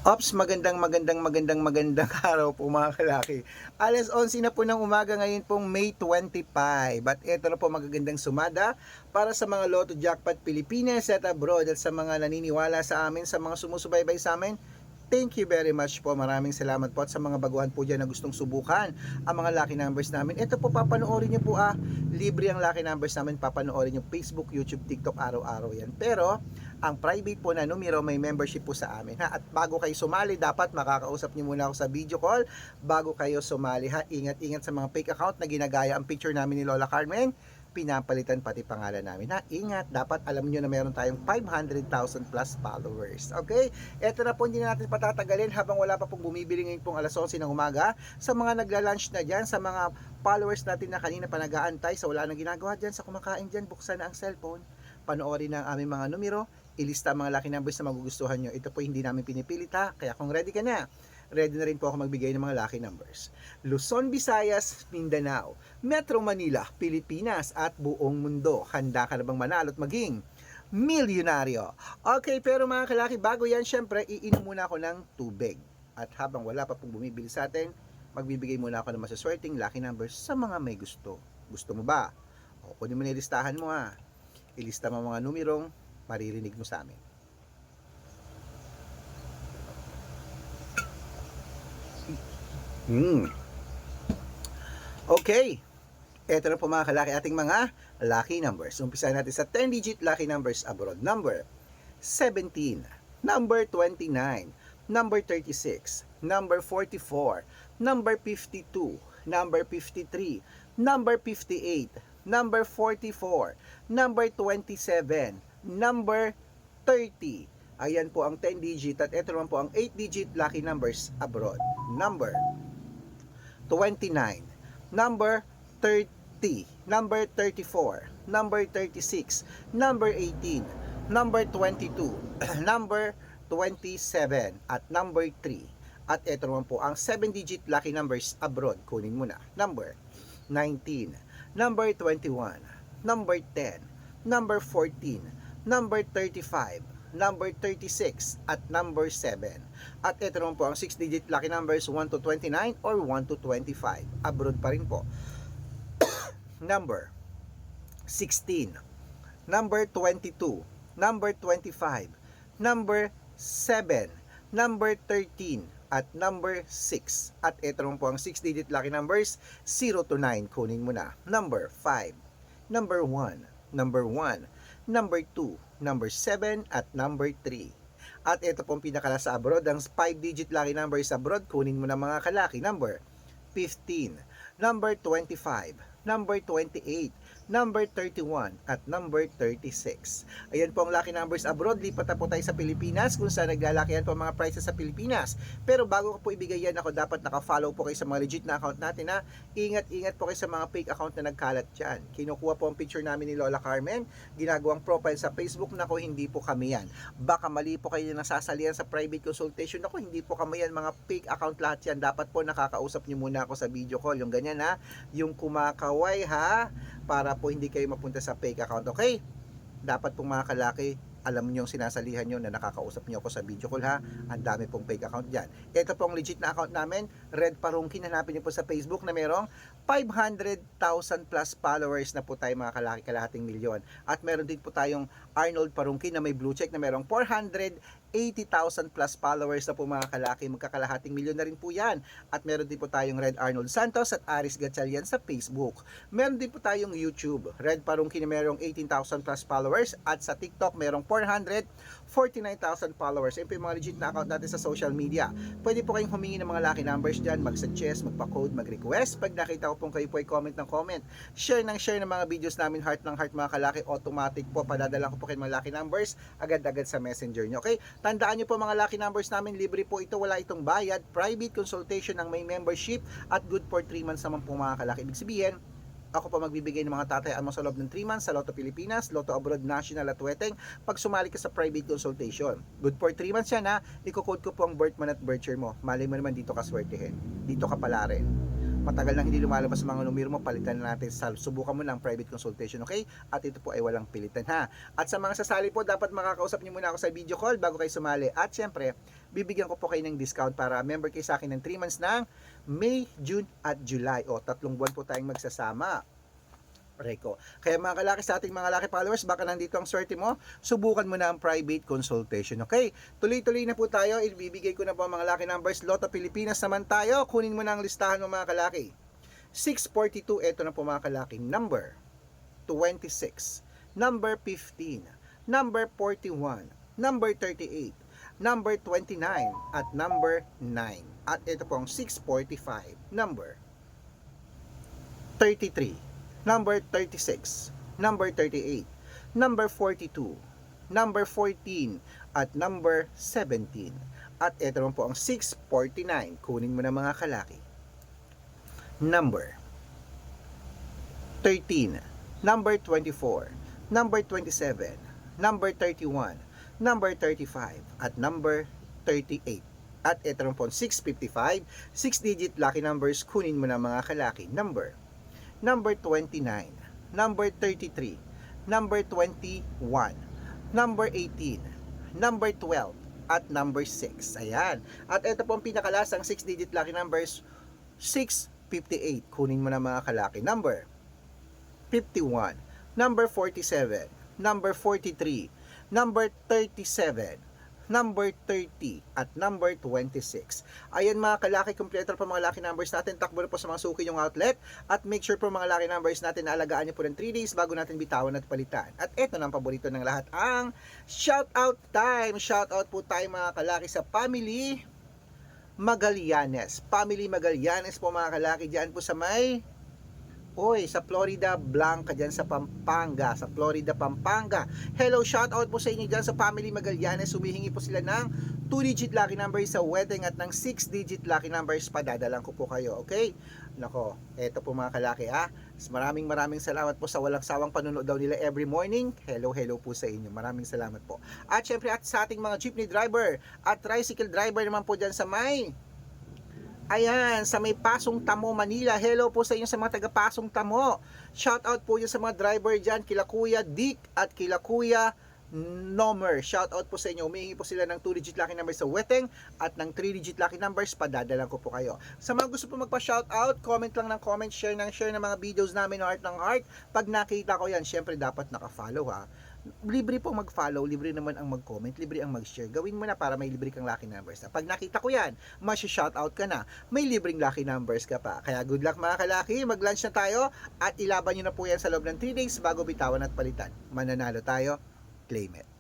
Ops, magandang araw po mga kalaki. Alas 11 na po ng umaga ngayon pong May 25. At ito na po magagandang sumada para sa mga Lotto Jackpot Pilipinas at abroad at sa mga naniniwala sa amin, sa mga sumusubaybay sa amin. Thank you very much po. Maraming salamat po at sa mga baguhan po dyan na gustong subukan ang mga lucky numbers namin. Ito po papanoorin nyo po libre ang lucky numbers namin. Papanoorin nyo Facebook, YouTube, TikTok, araw-araw yan. Pero ang private po na numero may membership po sa amin ha. At bago kayo sumali, dapat makakausap nyo muna ako sa video call bago kayo sumali ha. Ingat-ingat sa mga fake account na ginagaya ang picture namin ni Lola Carmen, pinapalitan pati pangalan namin ha. Ingat, dapat alam nyo na meron tayong 500,000 plus followers. Okay? Eto na po, hindi na natin patatagalin habang wala pa pong bumibili ngayon pong alas 11 ng umaga. Sa mga nagla-lunch na dyan, sa mga followers natin na kanina pa nag-aantay, sa wala nang ginagawa dyan, sa kumakain dyan, buksan na ang cellphone, panoorin na ang aming mga numero, ilista ang mga lucky numbers na magugustuhan nyo. Ito po hindi namin pinipilit ha, kaya kung ready ka na, ready na rin po ako magbigay ng mga lucky numbers. Luzon, Visayas, Mindanao, Metro Manila, Pilipinas at buong mundo. Handa ka na bang manalo at maging milyonaryo? Okay, pero mga kalaki, bago yan, syempre, iinom muna ako ng tubig. At habang wala pa pong bumibili sa atin, magbibigay muna ako ng masaswerteng lucky numbers sa mga may gusto. Gusto mo ba? O, kunin mo na listahan mo ha. Ilista mo mga numerong maririnig mo sa amin. Okay. Ito na po mga kalaki ating mga lucky numbers. Umpisahan natin sa 10-digit lucky numbers abroad. Number 17, number 29, number 36, number 44, number 52, number 53, number 58, number 44, number 27, number 30. Ayan po ang 10-digit at ito naman po ang 8-digit lucky numbers abroad. Number 29, number 30, number 34, number 36, number 18, number 22, number 27, at number 3. At ito naman po ang 7-digit lucky numbers abroad. Kunin mo na. Number 19, number 21, number 10, number 14, number 35, number 36, at number 7. At ito naman po ang 6-digit lucky numbers 1 to 29 or 1 to 25. Abroad pa rin po. Number 16, number 22, number 25, number 7, number 13, at number 6. At ito naman po ang 6-digit lucky numbers 0 to 9. Kunin mo na. Number 5, number 1, number 1, number 2, number 7, at number 3. At ito pong pinakala sa abroad, ang 5-digit lucky numbers abroad, kunin mo na mga kalaki. Number 15, number 25, number 28, number 31, at number 36. Ayan po ang lucky numbers abroad. Lipat na po tayo sa Pilipinas kung saan naglalakihan po ang mga prices sa Pilipinas. Pero bago ko po ibigay yan, ako dapat naka-follow po kayo sa mga legit na account natin ha. Ingat-ingat po kayo sa mga fake account na nagkalat dyan. Kinukuha po ang picture namin ni Lola Carmen, ginagawang profile sa Facebook. Nako, hindi po kami yan. Baka mali po kayo na nasasalihan sa private consultation. Nako, hindi po kami yan. Mga fake account lahat yan. Dapat po nakakausap nyo muna ako sa video call. Yung ganyan ha, yung kumakaway ha, para po hindi kayo mapunta sa fake account. Okay? Dapat pong mga kalaki, alam niyo yung sinasalihan nyo na nakakausap niyo ako sa video call ha. Ang dami pong fake account dyan. Ito pong legit na account namin, Red Parungkin. Hanapin niyo po sa Facebook na merong 500,000 plus followers na po tayo mga kalaki, kalahating milyon. At meron din po tayong Arnold Parungkin na may blue check na merong 480,000 plus followers na po mga kalaki. Magkakalahating milyon na rin po yan. At meron din po tayong Red Arnold Santos at Aris Gatchalian sa Facebook. Meron din po tayong YouTube, Red Parungkin na merong 18,000 plus followers. At sa TikTok merong 449,000 followers. Yan po yung mga legit na account natin sa social media. Pwede po kayong humingi ng mga lucky numbers dyan, mag-suggest, magpa-code, mag-request. Pag nakita ko pong kayo po ay comment ng comment, share ng mga videos namin, heart ng heart mga kalaki, automatic po, padadala ko po kayo mga lucky numbers agad-agad sa messenger nyo. Okay? Tandaan nyo po mga lucky numbers namin, libre po ito, wala itong bayad, private consultation ng may membership at good for 3 months naman po mga kalaki. Ibig sabihin, ako pa magbibigay ng mga tatayaan mo sa loob ng 3 months sa Lotto Pilipinas, Lotto Abroad National at Weteng pag sumali ka sa private consultation. Good for 3 months yan ha. Iko-code ko po ang birth month at birth year mo. Malay mo naman dito ka swertehin. Dito ka pala rin. matagal nang hindi lumalabas sa mga numero mo, palitan na natin. Subukan mo ng private consultation, okay? At ito po ay walang pilitan, ha? At sa mga sasali po, dapat makakausap niyo muna ako sa video call bago kayo sumali. At syempre, bibigyan ko po kayo ng discount para member kayo sa akin ng 3 months ng May, June at July. O, 3 buwan po tayong magsasama. Reko. Kaya mga kalaki, sa ating mga laki followers, baka nandito ang swerte mo, subukan mo na ang private consultation. Okay? Tuloy-tuloy na po tayo. Ibibigay ko na po ang mga laki numbers. Lotto Pilipinas naman tayo. Kunin mo na ang listahan mo mga kalaki. 642, ito na po mga kalaki. Number 26, number 15, number 41, number 38, number 29, at number 9. At ito po ang 645, number 33, number 36, number 38, number 42, number 14, at number 17. At ito naman po ang 649. Kunin mo na mga kalaki. Number 13, number 24, number 27, number 31, number 35, at number 38. At ito naman po ang 655. 6-digit lucky numbers. Kunin mo na mga kalaki. Number 29, number 33, number 21, number 18, number 12, at number 6. Ayan. At ito po ang pinakalasang 6-digit lucky numbers, 658. Kunin mo na mga kalaki. Number 51, number 47, number 43, number 37, number 30, at number 26. Ayan mga kalaki, kompleto po mga lucky numbers natin. Takbo na po sa mga suki yung outlet. At make sure po mga lucky numbers natin na alagaan nyo po ng 3 days bago natin bitawan at palitan. At eto na ang paborito ng lahat, ang shoutout time. Shoutout po tayo mga kalaki sa family Magallanes. Family Magallanes po mga kalaki, dyan po sa may sa Florida Blanca, dyan sa Pampanga, sa Florida, Pampanga. Hello, shout out po sa inyo dyan sa family Magallanes. Humihingi po sila ng 2-digit lucky numbers sa wedding at ng 6-digit lucky numbers. Padadalan ko po kayo, okay? Nako, eto po mga kalaki, ha? Maraming salamat po sa walang sawang panunood daw nila every morning. Hello po sa inyo. Maraming salamat po. At syempre, at sa ating mga jeepney driver at tricycle driver naman po dyan sa may sa may Pasong Tamo, Manila. Hello po sa inyo sa mga taga Pasong Tamo. Shout out po yun sa mga driver dyan, kila Kuya Dick at kila Kuya Nomer. Shout out po sa inyo. Humihingi po sila ng 2-digit lucky numbers sa wedding at ng 3-digit lucky numbers. Padadalan ko po kayo. Sa mga gusto po magpa-shout out, comment lang ng comment, share ng mga videos namin, heart ng heart. Pag nakita ko yan, syempre dapat naka-follow, ha. Libre po mag-follow, libre naman ang mag-comment, libre ang mag-share. Gawin mo na para may libre kang lucky numbers. Pag nakita ko yan, masya-shoutout ka na, may libreng lucky numbers ka pa. Kaya good luck mga kalaki, mag-lunch na tayo at ilaban nyo na po yan sa loob ng 3 days bago bitawan at palitan. Mananalo tayo, claim it.